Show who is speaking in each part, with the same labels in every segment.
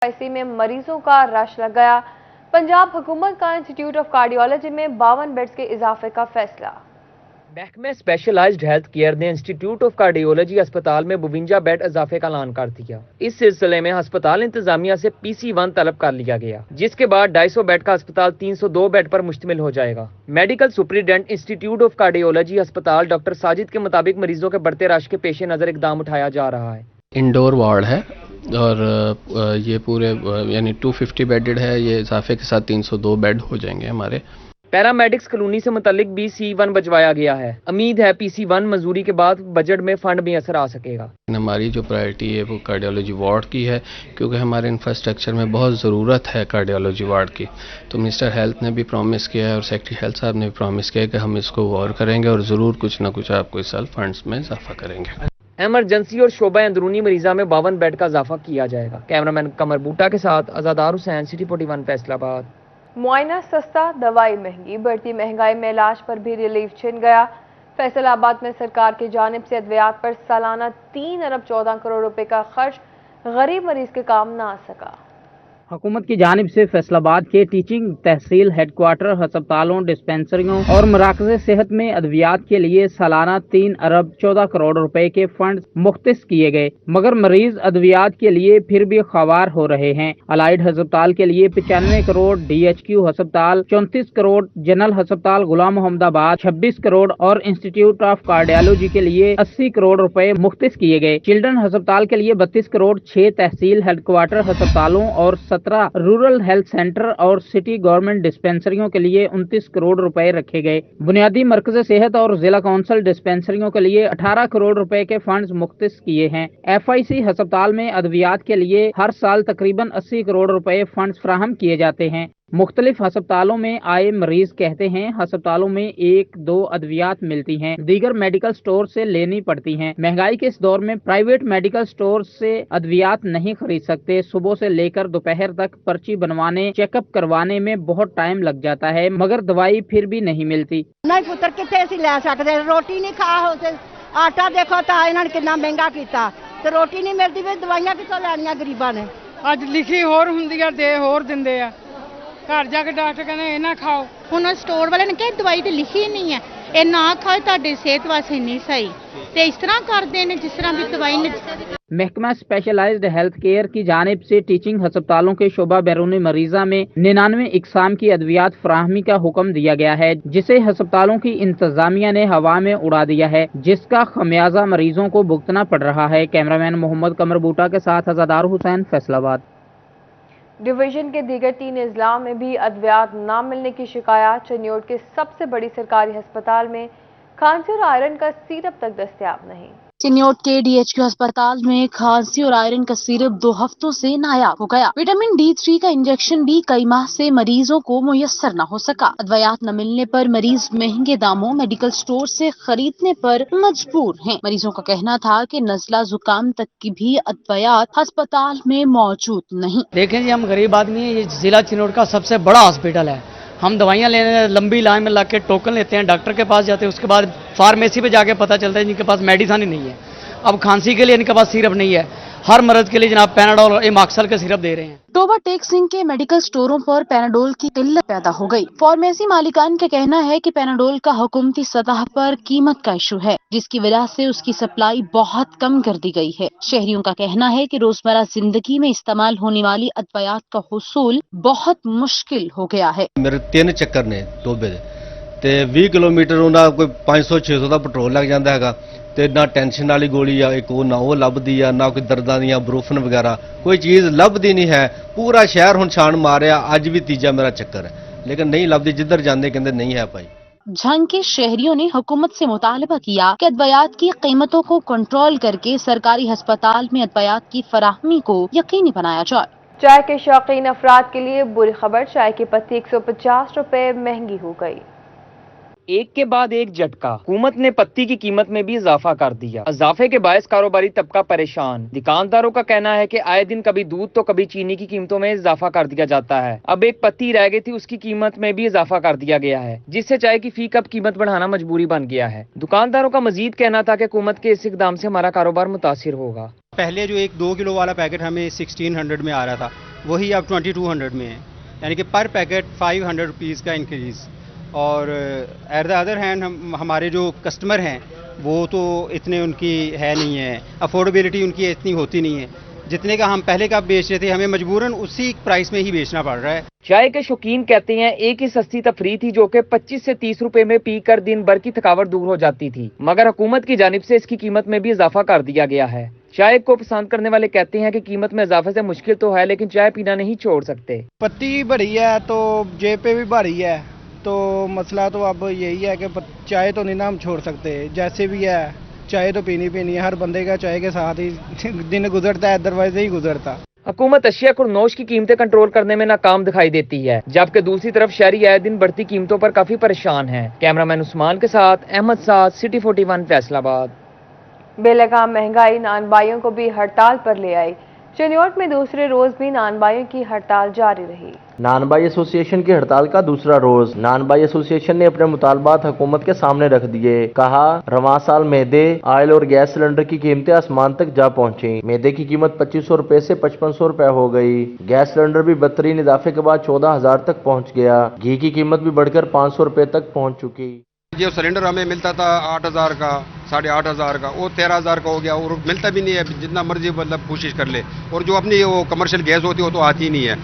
Speaker 1: IC में मरीजों का रश लग गया। पंजाब हुकूमत का इंस्टीट्यूट ऑफ कार्डियोलॉजी में 52 बेड्स के इजाफे का फैसला।
Speaker 2: महकमे स्पेशलाइज्ड हेल्थ केयर ने इंस्टीट्यूट ऑफ कार्डियोलॉजी अस्पताल में 52 बेड इजाफे का ऐलान कर दिया। इस सिलसिले में अस्पताल इंतजामिया से PC1 तलब कर लिया गया, जिसके बाद 250 बेड का अस्पताल 302 बेड पर मुश्तमिल हो जाएगा। Medical superintendent institute of cardiology अस्पताल डॉक्टर साजिद के मुताबिक मरीजों के बढ़ते रश के पेश नजर इकदाम उठाया जा रहा है।
Speaker 3: इंडोर वार्ड है और ये पूरे यानी 250 बेडेड है। ये इजाफे के साथ 302 बेड हो जाएंगे हमारे।
Speaker 2: पैरामेडिक्स कॉलोनी से मुतल्लिक भी C1 बजवाया गया है। उम्मीद है PC1 मंजूरी के बाद बजट में फंड भी असर आ सकेगा।
Speaker 3: हमारी जो प्रायोरिटी है वो कार्डियोलॉजी वार्ड की है, क्योंकि हमारे इंफ्रास्ट्रक्चर में बहुत ज़रूरत है कार्डियोलॉजी वार्ड की। तो मिनिस्टर हेल्थ ने भी प्रॉमिस किया है और सेक्रेटरी हेल्थ साहब ने भी प्रॉमिस किया है कि हम इसको गौर करेंगे और ज़रूर कुछ ना कुछ आपको इस साल फंड्स में इजाफा करेंगे।
Speaker 2: एमरजेंसी और शोबा अंदरूनी मरीजा में 52 बेड का इजाफा किया जाएगा। कैमरामैन कमर बूटा के साथ आजादार हुसैन, सिटी 41 फैसलाबाद।
Speaker 1: मुआयना सस्ता, दवाई महंगी, बढ़ती महंगाई में इलाज पर भी रिलीफ छिन गया। फैसलाबाद में सरकार की जानिब से अद्वियात पर सालाना 3 अरब 14 करोड़ रुपए का खर्च गरीब मरीज के काम ना आ सका।
Speaker 4: हुकूमत की जानिब से फैसलाबाद के टीचिंग तहसील हेडक्वार्टर अस्पतालों, डिस्पेंसरियों और मराकज़ सेहत में अद्वियात के लिए सालाना 3 अरब 14 करोड़ रुपए के फंड मुख्तस किए गए, मगर मरीज अद्वियात के लिए फिर भी ख्वार हो रहे हैं। अलाइड अस्पताल के लिए 95 करोड़, DHQ अस्पताल 34 करोड़, जनरल अस्पताल गुलाम मोहम्मदाबाद 26 करोड़ और इंस्टीट्यूट ऑफ कार्डियोलॉजी के लिए 80 करोड़ रुपए मुख्तस किए गए। चिल्ड्रन अस्पताल के लिए 32 करोड़, 6 तहसील हेडक्वार्टर अस्पतालों और 17 रूरल हेल्थ सेंटर और सिटी गवर्नमेंट डिस्पेंसरियों के लिए 29 करोड़ रुपए रखे गए। बुनियादी मरकज सेहत और जिला कौंसिल डिस्पेंसरियों के लिए 18 करोड़ रुपए के फंड्स मुख्तस किए हैं। FIC अस्पताल में अद्वियात के लिए हर साल तकरीबन 80 करोड़ रुपए फंड्स फराहम किए जाते हैं। मुख्तलिफ अस्पतालों में आए मरीज कहते हैं अस्पतालों में 1-2 अद्वियात मिलती हैं, दीगर मेडिकल स्टोर से लेनी पड़ती हैं। महंगाई के इस दौर में प्राइवेट मेडिकल स्टोर से अद्वियात नहीं खरीद सकते। सुबह से लेकर दोपहर तक पर्ची बनवाने, चेकअप करवाने में बहुत टाइम लग जाता है, मगर दवाई फिर भी नहीं मिलती।
Speaker 5: नहीं पुत्र कितने असीं लै सकदे, रोटी नहीं खा हो, आटा देखो तो इन्होंने कितना महंगा किया, तो रोटी नहीं मिलती, फिर दवाइयां कितों लैनियां गरीबां ने।
Speaker 6: अज लिखी होर हुंदी आ, दे होर दिंदे आ। घर जाके डॉक्टर कहने ये ना खाओ।
Speaker 7: ਹੁਣ ਸਟੋਰ ਵਾਲੇ ਨੇ ਕਿਹਾ ਦਵਾਈ ਤੇ ਲਿਖੀ ਨਹੀਂ ਹੈ, ਇਹ ਨਾ ਖਾਓ ਤੁਹਾਡੀ ਸਿਹਤ ਵਾਸਤੇ ਨਹੀਂ ਸਹੀ, ਤੇ ਇਸ ਤਰ੍ਹਾਂ ਕਰਦੇ ਨੇ जिस तरह भी दवाई ने।
Speaker 4: महकमा स्पेशलाइज्ड हेल्थ केयर की जानिब से टीचिंग अस्पतालों के शोबा बैरूनी मरीजा में 99 इकसाम की अद्वियात फराहमी का हुक्म दिया गया है, जिसे अस्पतालों की इंतजामिया ने हवा में उड़ा दिया है, जिसका खमियाजा मरीजों को भुगतना पड़ रहा है। कैमरामैन मोहम्मद कमर बूटा के साथ आजादार हुसैन, फैसलाबाद।
Speaker 1: डिवीजन के दीगर 3 अजला में भी अद्वियात न मिलने की शिकायत। चनियोट के सबसे बड़ी सरकारी अस्पताल में खांसी और आयरन का सिरप तक दस्तयाब नहीं।
Speaker 8: चिन्योट के DHQ अस्पताल में खांसी और आयरन का सिरप 2 हफ्तों से नायाब हो गया। विटामिन D3 का इंजेक्शन भी कई माह से मरीजों को मुयस्सर न हो सका। अद्वियात न मिलने पर मरीज महंगे दामों मेडिकल स्टोर से खरीदने पर मजबूर हैं। मरीजों का कहना था कि नजला जुकाम तक की भी अद्वियात अस्पताल में मौजूद नहीं।
Speaker 9: देखें जी, हम गरीब आदमी हैं, ये जिला चिन्योट का सबसे बड़ा हॉस्पिटल है। हम दवाइयाँ लेने लंबी लाइन में लग के टोकन लेते हैं, डॉक्टर के पास जाते हैं, उसके बाद फार्मेसी पे जाके पता चलता है जिनके पास मेडिसिन ही नहीं है। अब खांसी के लिए इनके पास सिरप नहीं है, हर मर्ज के लिए जनाब पैनाडोल और एमॉक्सल के सिरप दे रहे हैं।
Speaker 8: टोबा टेक सिंह के मेडिकल स्टोरों पर पैनाडोल की किल्लत पैदा हो गई। फार्मेसी मालिकान का कहना है कि पैनाडोल का हुकूमती सतह पर कीमत का इशू है, जिसकी वजह से उसकी सप्लाई बहुत कम कर दी गई है। शहरियों का कहना है कि रोजमर्रा जिंदगी में इस्तेमाल होने वाली अद्वियात का हुसूल बहुत मुश्किल हो गया है।
Speaker 10: मेरे 3 चक्कर ने टोबे ते 20 किलोमीटर उन्हें कोई 500-600 का पेट्रोल लग जाता है, ਤੇ ਨਾ ਟੈਨਸ਼ਨ ਵਾਲੀ ਗੋਲੀ ਆ ਇੱਕ ਉਹ ਨਾ ਉਹ ਲੱਭਦੀ ਆ, ਨਾ ਕੋਈ ਦਰਦਾਂ ਦੀਆਂ ਬਰੂਫਨ ਵਗੈਰਾ ਕੋਈ ਚੀਜ਼ ਲੱਭਦੀ ਨਹੀਂ ਹੈ। ਪੂਰਾ ਸ਼ਹਿਰ ਹੁਣ ਛਾਣ ਮਾਰਿਆ, ਅੱਜ ਵੀ ਤੀਜਾ ਮੇਰਾ ਚੱਕਰ ਹੈ, ਲੇਕਿਨ नहीं ਲੱਭਦੀ। जिधर ਜਾਂਦੇ ਕਹਿੰਦੇ नहीं है भाई।
Speaker 8: झंग के शहरियों ने हुकूमत से मुतालबा किया कि अद्वियात की कीमतों को कंट्रोल करके सरकारी अस्पताल में अद्वियात की फराहमी को यकीनी बनाया जाए।
Speaker 1: चाय के शौकीन अफराद के लिए बुरी खबर, चाय की पत्ती 150 रुपए महंगी हो गई।
Speaker 2: ایک کے بعد ایک جھٹکا، حکومت نے پتی کی قیمت میں بھی اضافہ کر دیا۔ اضافے کے باعث کاروباری طبقہ پریشان۔ دکانداروں کا کہنا ہے کہ آئے دن کبھی دودھ تو کبھی چینی کی قیمتوں میں اضافہ کر دیا جاتا ہے۔ اب ایک پتی رہ گئی تھی، اس کی قیمت میں بھی اضافہ کر دیا گیا ہے، جس سے چائے کی فی کپ قیمت بڑھانا مجبوری بن گیا ہے۔ دکانداروں کا مزید کہنا تھا کہ حکومت کے اس اقدام سے ہمارا کاروبار متاثر ہوگا۔
Speaker 11: پہلے جو ایک 2 کلو والا پیکٹ ہمیں 1600 میں آ رہا تھا، وہی اب 2200 میں ہے، یعنی کہ پر پیکٹ 500 روپیز کا انکریز۔ اور ایٹ دا ادر ہینڈ ہمارے جو کسٹمر ہیں وہ تو اتنے ان کی ہے نہیں ہے، افورڈیبلٹی ان کی اتنی ہوتی نہیں ہے، جتنے کا ہم پہلے کا بیچ رہے تھے ہمیں مجبوراً اسی پرائس میں ہی بیچنا پڑ رہا ہے۔
Speaker 2: چائے کے شوقین کہتے ہیں ایک ہی سستی تفریح تھی جو کہ 25 سے 30 روپے میں پی کر دن بھر کی تھکاوٹ دور ہو جاتی تھی، مگر حکومت کی جانب سے اس کی قیمت میں بھی اضافہ کر دیا گیا ہے۔ چائے کو پسند کرنے والے کہتے ہیں کہ قیمت میں اضافے سے مشکل تو ہے، لیکن چائے پینا نہیں چھوڑ سکتے۔
Speaker 12: پتی بڑی ہے تو جیب پہ بھی بھاری ہے، تو مسئلہ تو اب یہی ہے کہ چائے تو نہیں نا ہم چھوڑ سکتے، جیسے بھی ہے چائے تو پینی ہے، ہر بندے کا چائے کے ساتھ ہی دن گزرتا ہے، ادروائز نہیں گزرتا۔
Speaker 2: حکومت اشیاء خورنوش کی قیمتیں کنٹرول کرنے میں ناکام دکھائی دیتی ہے، جبکہ دوسری طرف شہری آئے دن بڑھتی قیمتوں پر کافی پریشان ہیں۔ کیمرامین عثمان کے ساتھ احمد سعد، سٹی 41 فیصل آباد۔
Speaker 1: بے لگام مہنگائی نان بائیوں کو بھی ہڑتال پر لے آئی۔ چنیوٹ میں دوسرے روز بھی نان بائیوں کی ہڑتال جاری رہی۔
Speaker 13: نان بائی ایسوسی ایشن کی ہڑتال کا دوسرا روز نان بائی ایسوسی ایشن نے اپنے مطالبات حکومت کے سامنے رکھ دیے۔ کہا رواں سال میدے، آئل اور گیس سلنڈر کی قیمتیں آسمان تک جا پہنچیں۔ میدے کی قیمت 2500 روپے سے 5500 روپے ہو گئی۔ گیس سلنڈر بھی بدترین اضافے کے بعد 14000 تک پہنچ گیا۔ گھی کی قیمت بھی بڑھ کر 500 روپے تک پہنچ چکی۔
Speaker 14: جو سلنڈر ہمیں ملتا تھا 8000 کا، 8500 کا، وہ 13000 کا ہو گیا، اور ملتا بھی نہیں ہے، جتنا مرضی مطلب کوشش کر لے۔ اور جو اپنی وہ کمرشل گیس ہوتی ہے وہ تو آتی ہی نہیں ہے۔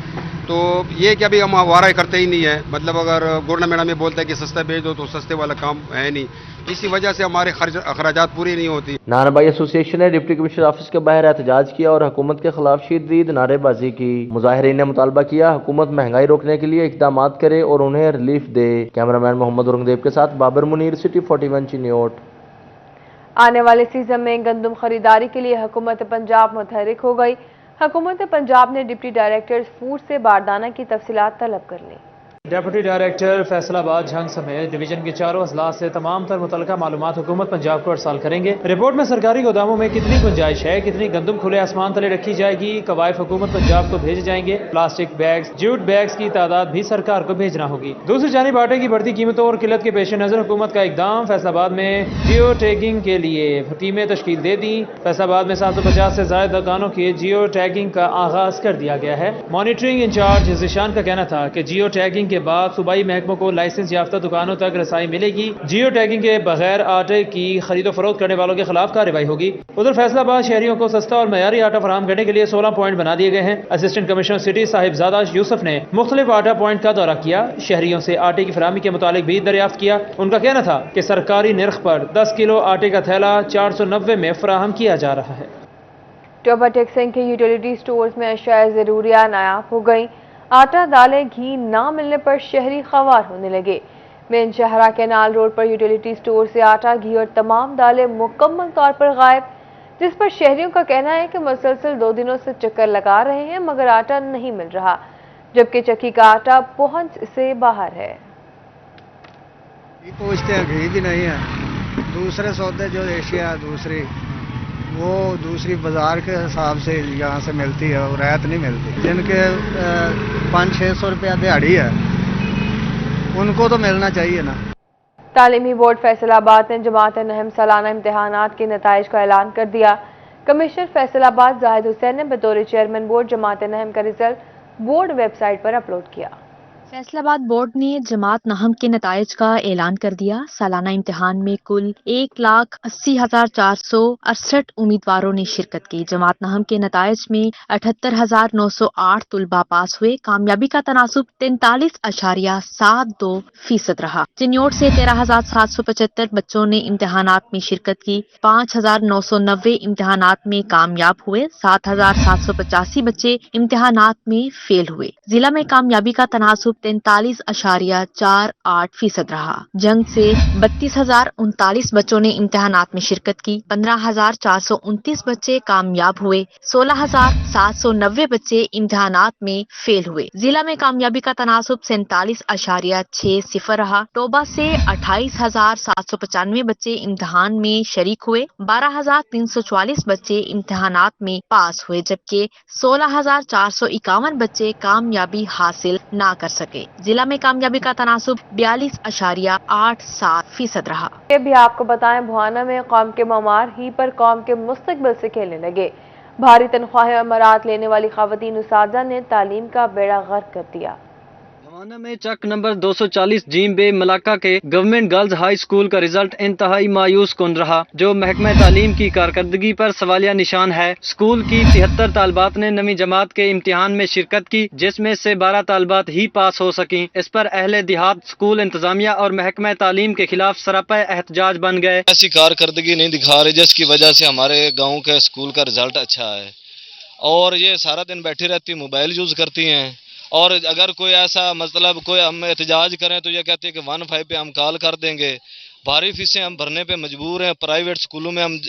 Speaker 14: تو یہ کہ ابھی ہم وارہ کرتے ہی نہیں ہے، مطلب اگر گورنمنٹ ہمیں بولتا ہے کہ سستا بھیج دو تو سستے والا کام ہے نہیں، اسی وجہ سے ہمارے اخراجات پوری نہیں ہوتی۔
Speaker 13: نان بائی ایسوسی ایشن نے ڈپٹی کمشنر آفس کے باہر احتجاج کیا اور حکومت کے خلاف شدید نعرے بازی کی۔ مظاہرین نے مطالبہ کیا حکومت مہنگائی روکنے کے لیے اقدامات کرے اور انہیں ریلیف دے۔ کیمرامین محمد اورنگزیب کے ساتھ بابر منیر، سٹی 41 چنیوٹ۔
Speaker 1: آنے والے سیزن میں گندم خریداری کے لیے حکومت پنجاب متحرک ہو گئی۔ حکومت پنجاب نے ڈپٹی ڈائریکٹر فوڈ سے باردانہ کی تفصیلات طلب کر لیں۔
Speaker 15: ڈپٹی ڈائریکٹر فیصل آباد جھنگ سمیت ڈویژن کے چاروں اضلاع سے تمام تر متعلقہ معلومات حکومت پنجاب کو ارسال کریں گے۔ رپورٹ میں سرکاری گوداموں میں کتنی گنجائش ہے، کتنی گندم کھلے آسمان تلے رکھی جائے گی، قوائف حکومت پنجاب کو بھیجے جائیں گے۔ پلاسٹک بیگز، جوٹ بیگز کی تعداد بھی سرکار کو بھیجنا ہوگی۔ دوسری جانب آٹے کی بڑھتی قیمتوں اور قلت کے پیش نظر حکومت کا اقدام، فیصل آباد میں جیو ٹیگنگ کے لیے ٹیمیں تشکیل دے دی۔ فیصل آباد میں 750 سے زائد دکانوں کی جیو ٹیگنگ کا آغاز کر دیا گیا ہے۔ مانیٹرنگ انچارج ذیشان کا کہنا تھا کہ جیو ٹیگنگ کے بعد صوبائی محکموں کو لائسنس یافتہ دکانوں تک رسائی ملے گی۔ جیو ٹیگنگ کے بغیر آٹے کی خرید و فروخت کرنے والوں کے خلاف کارروائی ہوگی۔ ادھر فیصل آباد شہریوں کو سستا اور معیاری آٹا فراہم کرنے کے لیے 16 پوائنٹ بنا دیے گئے ہیں۔ اسسٹنٹ کمشنر سٹی صاحبزادہ یوسف نے مختلف آٹا پوائنٹ کا دورہ کیا، شہریوں سے آٹے کی فراہمی کے متعلق بھی دریافت کیا۔ ان کا کہنا تھا کہ سرکاری نرخ پر 10 کلو آٹے کا تھیلا 490 میں فراہم کیا جا رہا ہے۔
Speaker 1: ٹوبہ ٹیکسنگ کے یوٹیلیٹی سٹورز میں اشیاء ضروریہ نایاب ہو گئیں۔ آٹا، دالیں، گھی نہ ملنے پر شہری خوار ہونے لگے۔ مین شہرہ کینال روڈ پر یوٹیلیٹی سٹور سے آٹا، گھی اور تمام دالیں مکمل طور پر غائب، جس پر شہریوں کا کہنا ہے کہ مسلسل 2 دنوں سے چکر لگا رہے ہیں مگر آٹا نہیں مل رہا، جبکہ چکی کا آٹا پہنچ سے باہر ہے۔
Speaker 12: پوچھتے ہیں گھی بھی نہیں ہے، دوسرے سودے جو اشیاء دوسری وہ دوسری بازار کے حساب سے یہاں سے ملتی ہے، رعایت نہیں ملتی۔ جن کے 500-600 روپیہ دیہڑی ہے ان کو تو ملنا چاہیے نا۔
Speaker 1: تعلیمی بورڈ فیصل آباد نے جماعت نہم سالانہ امتحانات کے نتائج کا اعلان کر دیا۔ کمشنر فیصل آباد زاہد حسین نے بطور چیئرمین بورڈ جماعت نہم کا رزلٹ بورڈ ویب سائٹ پر اپلوڈ کیا۔
Speaker 8: فیصل آباد بورڈ نے جماعت نہم کے نتائج کا اعلان کر دیا۔ سالانہ امتحان میں کل 1,80,468 امیدواروں نے شرکت کی۔ جماعت نہم کے نتائج میں 78,908 طلباء پاس ہوئے۔ کامیابی کا تناسب 43.72% رہا۔ چنیوٹ سے 13,775 بچوں نے امتحانات میں شرکت کی۔ 5,990 امتحانات میں کامیاب ہوئے۔ 7,785 بچے امتحانات میں فیل ہوئے۔ ضلع میں کامیابی کا تناسب 43.48% रहा। जंग से 32,039 बच्चों ने इम्तिहानात में शिरकत की, 15,429 बच्चे कामयाब हुए, 16,790 बच्चे इम्तिहानात में फेल हुए। जिला में कामयाबी का तनासुब 47.60 रहा। टोबा से 28,795 बच्चे इम्तिहान में शरीक हुए, 12,344 बच्चे इम्तिहानात में पास हुए, जबकि 16,451 बच्चे कामयाबी हासिल ना कर सके। जिला में कामयाबी का तनासुब 42.87% रहा।
Speaker 1: ये भी आपको बताएं, भुआना में कौम के ममार ही पर कौम के मुस्तकबिल से खेलने लगे। भारी तनख्वाहें और मरात लेने वाली खवातीन उस्तादा ने तालीम का बेड़ा गर्क कर दिया।
Speaker 16: भवाना में चक नंबर 240 जीम बे मलाका के गवर्नमेंट गर्ल्स हाई स्कूल का रिजल्ट इंतहाई मायूस कुन रहा, जो महकमा तालीम की कारकर्दगी पर सवालिया निशान है। स्कूल की 73 तालबात ने नवीं जमात के इम्तिहान में शिरकत की, जिसमें से 12 तालबात ही पास हो सकी। इस पर अहले दिहात, स्कूल इंतजामिया और महकमा तालीम के खिलाफ सरापा एहतजाज बन गए।
Speaker 17: ऐसी कारकर्दगी नहीं दिखा रहे जिसकी वजह से हमारे गाँव के स्कूल का रिजल्ट अच्छा है, और ये सारा दिन बैठी रहती, मोबाइल यूज करती हैं, और अगर कोई ऐसा मतलब कोई हम एहतजाज करें तो ये कहते हैं कि 15 पे हम कॉल कर देंगे। भारी फीसें हम भरने पे मजबूर हैं। प्राइवेट स्कूलों में हम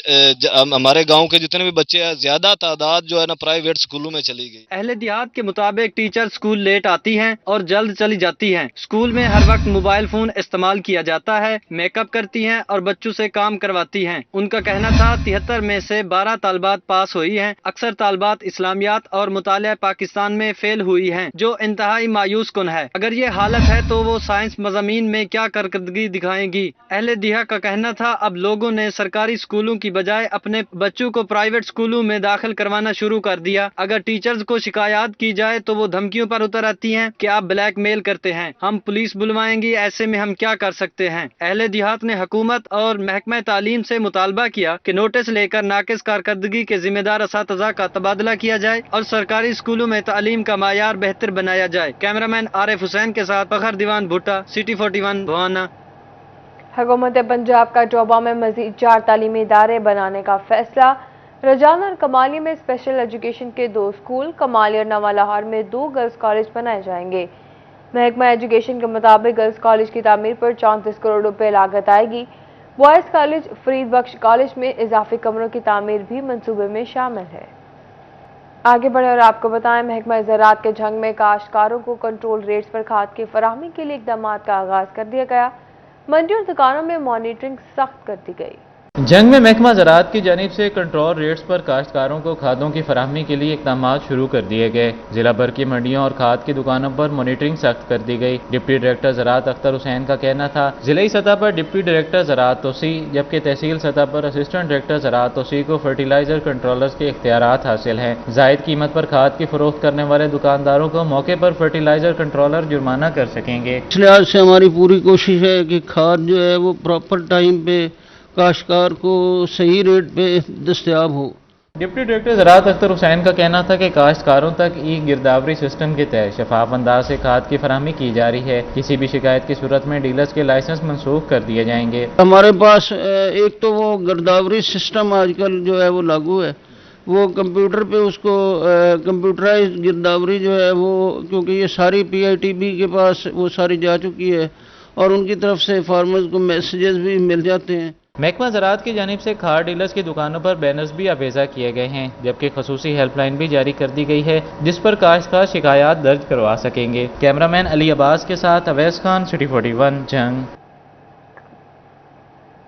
Speaker 17: हमारे गांव के जितने भी बच्चे हैं, ज्यादा तादाद जो है ना प्राइवेट स्कूलों में चली गई।
Speaker 16: अहले दिहात के मुताबिक टीचर स्कूल लेट आती हैं और जल्द चली जाती हैं। स्कूल में हर वक्त मोबाइल फोन इस्तेमाल किया जाता है, मेकअप करती हैं और बच्चों से काम करवाती हैं। उनका कहना था 73 में से 12 तालबात पास हुई हैं। अक्सर तालबात इस्लामियात और मुतालिया पाकिस्तान में फेल हुई हैं, जो इंतहाई मायूस कुन है। अगर ये हालत है तो वो साइंस मज़ामीन में क्या कारकर्दगी दिखाएंगी। अहले दिहा का कहना था अब लोगों ने सरकारी स्कूलों की बजाय अपने बच्चों को प्राइवेट स्कूलों में दाखिल करवाना शुरू कर दिया। अगर टीचर्स को शिकायत की जाए तो वो धमकियों पर उतर आती हैं कि आप ब्लैकमेल करते हैं, हम पुलिस बुलवाएंगी, ऐसे में हम क्या कर सकते हैं। अहले दिहात ने हुकूमत और महकमा तालीम से मुतालबा किया कि नोटिस लेकर नाकिस कारकर्दगी के जिम्मेदार असातिज़ा का तबादला किया जाए और सरकारी स्कूलों में तालीम का मायार बेहतर बनाया जाए। कैमरामैन आरिफ हुसैन के साथ फखर दीवान भुट्टा, सिटी 41 भवाना।
Speaker 1: हुकूमत पंजाब का टोबा में मजीद 4 तालीमी इदारे बनाने का फैसला। रजाना और कमाली में स्पेशल एजुकेशन के 2 स्कूल, कमाली और नवा लाहौर में 2 गर्ल्स कॉलेज बनाए जाएंगे। महकमा एजुकेशन के मुताबिक गर्ल्स कॉलेज की तामीर पर 34 करोड़ रुपए लागत आएगी। बॉयज़ कॉलेज, फरीद बख्श कॉलेज में इजाफी कमरों की तामीर भी मंसूबे में शामिल है। आगे बढ़े और आपको बताएं, महकमा ज़राअत के जंग में काश्तकारों को कंट्रोल रेट्स पर खाद की फराहमी के लिए इक़दामात का आगाज कर दिया गया। मंडियों और दुकानों में मॉनिटरिंग सख्त कर दी गई।
Speaker 15: जंग में महकमा ज़राअत की जानिब से कंट्रोल रेट्स पर काश्तकारों को खादों की फराहमी के लिए इक़दाम शुरू कर दिए गए। जिला भर की मंडियों और खाद की दुकानों पर मॉनिटरिंग सख्त कर दी गई। डिप्टी डायरेक्टर ज़राअत अख्तर हुसैन का कहना था जिलाई सतह पर डिप्टी डायरेक्टर ज़राअत तोसी, जबकि तहसील सतह पर असिस्टेंट डायरेक्टर ज़राअत तोसी को फर्टिलाइजर कंट्रोलर्स के इख्तियारात हासिल हैं। जायद कीमत पर खाद की फरोख्त करने वाले दुकानदारों को मौके पर फर्टिलाइजर कंट्रोलर जुर्माना कर सकेंगे।
Speaker 18: इस लिहाज से हमारी पूरी कोशिश है कि खाद जो है वो प्रॉपर टाइम पे काश्तकार को सही रेट पे दस्तयाब हो।
Speaker 15: डिप्टी डायरेक्टर ज़राअत अख्तर हुसैन का कहना था कि काश्तकारों तक ई गिरदावरी सिस्टम के तहत शफाफ अंदाज से खाद की फराहमी की जा रही है। किसी भी शिकायत की सूरत में डीलर्स के लाइसेंस मनसूख कर दिए जाएंगे।
Speaker 18: हमारे पास एक तो वो गिरदावरी सिस्टम आजकल जो है वो लागू है, वो कंप्यूटर पे उसको कंप्यूटराइज गिरदावरी जो है वो, क्योंकि ये सारी PITB के पास वो सारी जा चुकी है और उनकी तरफ से फार्मर्स को मैसेजेस भी मिल जाते हैं।
Speaker 15: महकमा ज़राअत की जानिब से खाद डीलर्स की दुकानों पर बैनर्स भी आवेजा किए गए हैं, जबकि खसूसी हेल्पलाइन भी जारी कर दी गई है जिस पर काश्तकार शिकायत दर्ज करवा सकेंगे। कैमरामैन अली अब्बास के साथ अवैस खान, सिटी 41 जंग।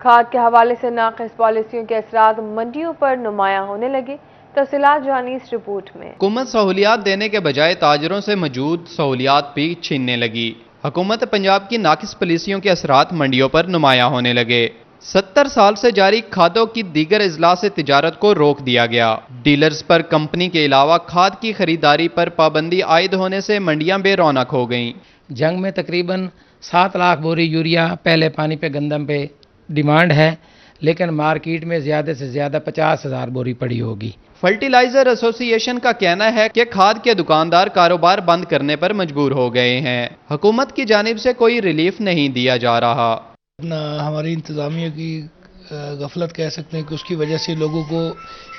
Speaker 1: खाद के हवाले से नाक़िस पॉलिसियों के असरात मंडियों पर नुमायां होने लगे। तफसीलात जानी इस रिपोर्ट में।
Speaker 19: हुकूमत सहूलियात देने के बजाय ताजरों से मौजूद सहूलियात भी छीनने लगी। हुकूमत पंजाब की नाक़िस पॉलिसियों के असरात मंडियों पर नुमायां होने लगे। 70 साल से जारी खादों की दीगर अजला से तिजारत को रोक दिया गया। डीलर्स पर कंपनी के अलावा खाद की खरीदारी पर पाबंदी आयद होने से मंडियां बेरौनक हो गईं।
Speaker 20: जंग में तकरीबन 7 लाख बोरी यूरिया पहले पानी पे गंदम पे डिमांड है, लेकिन मार्केट में ज़्यादा से ज़्यादा 50,000 बोरी पड़ी होगी।
Speaker 19: फर्टिलाइजर एसोसिएशन का कहना है कि खाद के दुकानदार कारोबार बंद करने पर मजबूर हो गए हैं। हुकूमत की जानिब से कोई रिलीफ नहीं दिया जा रहा।
Speaker 21: हमारी इंतजामिया की غفلت کہہ سکتے ہیں کہ اس کی وجہ سے لوگوں کو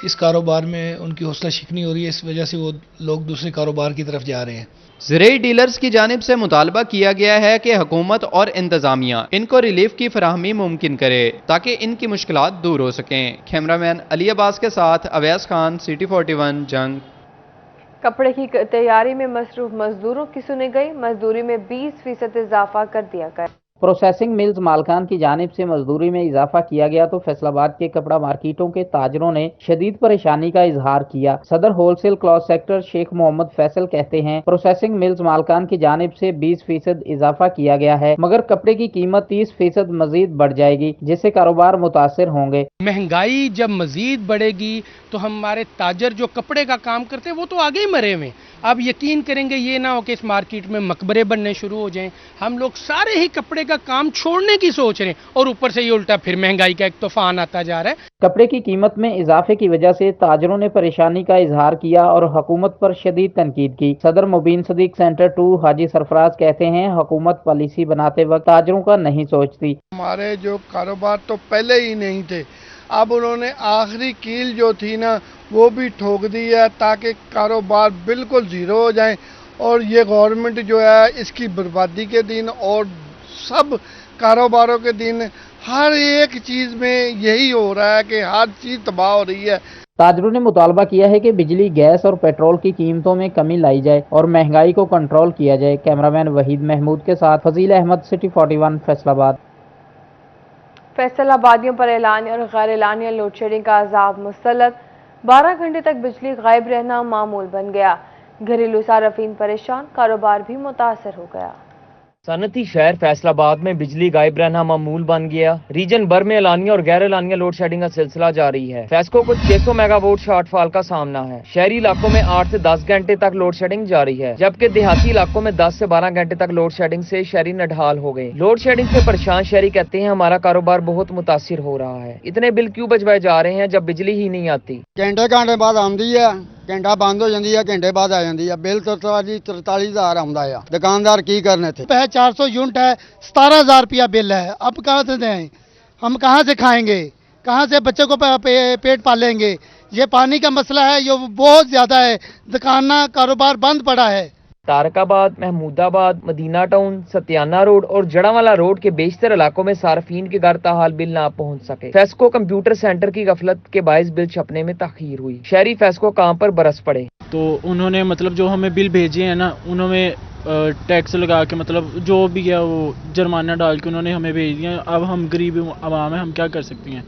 Speaker 21: اس کاروبار میں ان کی حوصلہ شکنی ہو رہی ہے، اس وجہ سے وہ لوگ دوسرے کاروبار کی طرف جا رہے ہیں۔
Speaker 19: زرعی ڈیلرز کی جانب سے مطالبہ کیا گیا ہے کہ حکومت اور انتظامیہ ان کو ریلیف کی فراہمی ممکن کرے تاکہ ان کی مشکلات دور ہو سکیں۔ کیمرامین علی عباس کے ساتھ اویس خان، سٹی 41 جنگ۔
Speaker 1: کپڑے کی تیاری میں مصروف مزدوروں کی سنی گئی، مزدوری میں 20% اضافہ کر دیا گیا۔
Speaker 4: پروسیسنگ ملز مالکان کی جانب سے مزدوری میں اضافہ کیا گیا تو فیصل آباد کے کپڑا مارکیٹوں کے تاجروں نے شدید پریشانی کا اظہار کیا۔ صدر ہول سیل کلاتھ سیکٹر شیخ محمد فیصل کہتے ہیں پروسیسنگ ملز مالکان کی جانب سے 20% اضافہ کیا گیا ہے، مگر کپڑے کی قیمت 30% مزید بڑھ جائے گی، جس سے کاروبار متاثر ہوں گے۔
Speaker 20: مہنگائی جب مزید بڑھے گی تو ہمارے تاجر جو کپڑے کا کام کرتے ہیں وہ تو آگے ہی مرے ہوئے۔ اب یقین کریں گے یہ نہ ہو کہ اس مارکیٹ میں مقبرے بننے شروع ہو جائیں۔ ہم لوگ سارے ہی کپڑے کا کام چھوڑنے کی سوچ رہے ہیں اور اوپر سے یہ الٹا پھر مہنگائی کا ایک طوفان آتا جا رہا ہے۔
Speaker 4: کپڑے کی قیمت میں اضافے کی وجہ سے تاجروں نے پریشانی کا اظہار کیا اور حکومت پر شدید تنقید کی۔ صدر مبین صدیق سینٹر 2 حاجی سرفراز کہتے ہیں حکومت پالیسی بناتے وقت تاجروں کا نہیں سوچتی۔
Speaker 22: ہمارے جو کاروبار تو پہلے ہی نہیں تھے، اب انہوں نے آخری کیل جو تھی نا وہ بھی ٹھوک دی ہے تاکہ کاروبار بالکل زیرو ہو جائیں، اور یہ گورنمنٹ جو ہے اس کی بربادی کے دن اور سب کاروباروں کے دن ہر ایک چیز میں یہی ہو رہا ہے کہ ہر چیز تباہ ہو رہی ہے۔
Speaker 4: تاجروں نے مطالبہ کیا ہے کہ بجلی، گیس اور پیٹرول کی قیمتوں میں کمی لائی جائے اور مہنگائی کو کنٹرول کیا جائے۔ کیمرامین وحید محمود کے ساتھ فضیل احمد، سٹی 41 فیصل آباد۔
Speaker 1: فیصل آبادیوں پر اعلانیہ اور غیر اعلانیہ لوڈ شیڈنگ کا عذاب مسلط، 12 گھنٹے تک بجلی غائب رہنا معمول بن گیا، گھریلو صارفین پریشان، کاروبار بھی متاثر ہو گیا۔
Speaker 2: صنعتی شہر فیصل آباد میں بجلی غائب رہنا معمول بن گیا۔ ریجن بھر میں اعلانیہ اور غیر اعلانیہ لوڈ شیڈنگ کا سلسلہ جاری ہے۔ فیسکو کو 600 میگا واٹ شارٹ فال کا سامنا ہے۔ شہری علاقوں میں 8 سے 10 گھنٹے تک لوڈ شیڈنگ جاری ہے، جبکہ دیہاتی علاقوں میں 10 سے 12 گھنٹے تک لوڈ شیڈنگ سے شہری نڈھال ہو گئے۔ لوڈ شیڈنگ سے پریشان شہری کہتے ہیں ہمارا کاروبار بہت متاثر ہو رہا ہے، اتنے بل کیوں بجوائے جا رہے ہیں جب بجلی ہی نہیں آتی۔
Speaker 23: گھنٹے بعد آتی ہے، گھنٹہ بند ہو جاتی ہے، گھنٹے بعد آ جاتی ہے، بل 43,000 آتا ہے۔ دکاندار کی کرنے تھے؟
Speaker 24: 400 یونٹ ہے، 17,000 روپیہ بل ہے، اب کہاں سے دیں؟ ہم کہاں سے کھائیں گے؟ کہاں سے بچے کو پیٹ پالیں گے؟ یہ پانی کا مسئلہ ہے، یہ بہت زیادہ ہے، دکانہ کاروبار بند پڑا ہے۔
Speaker 2: تارک آباد، محمود آباد، مدینہ ٹاؤن، ستیانہ روڈ اور جڑاوالا روڈ کے بیشتر علاقوں میں صارفین کے گھر تاحال بل نہ پہنچ سکے۔ فیسکو کمپیوٹر سینٹر کی غفلت کے باعث بل چھپنے میں تاخیر ہوئی، شہری فیسکو کام پر برس پڑے۔
Speaker 25: تو انہوں نے جو ہمیں بل بھیجے ہیں نا، انہوں نے ٹیکس لگا کے جو بھی ہے وہ جرمانہ ڈال کے انہوں نے ہمیں بھیج دیا۔ اب ہم غریب عوام ہیں، ہم کیا کر سکتے ہیں؟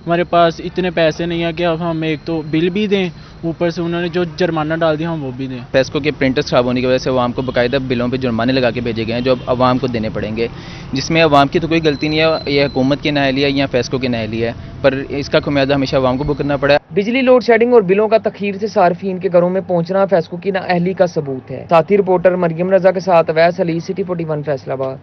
Speaker 25: ہمارے پاس اتنے پیسے نہیں ہیں کہ اب ہم ایک تو بل بھی دیں، اوپر سے انہوں نے جو جرمانہ ڈال دیا ہم وہ بھی دیں۔
Speaker 26: فیسکو کے پرنٹرز خراب ہونے کی وجہ سے عوام کو باقاعدہ بلوں پہ جرمانے لگا کے بھیجے گئے ہیں، جو اب عوام کو دینے پڑیں گے، جس میں عوام کی تو کوئی غلطی نہیں ہے، یہ حکومت کی نااہلی ہے یا فیسکو کی نااہلی ہے، پر اس کا خمیازہ ہمیشہ عوام کو بھگتنا پڑا ہے۔
Speaker 2: بجلی لوڈ شیڈنگ اور بلوں کا تاخیر سے صارفین کے گھروں میں پہنچنا فیسکو کی نااہلی کا ثبوت ہے۔ ساتھی رپورٹر مریم رضا کے ساتھ اویس علی، سٹی 41 فیصل آباد۔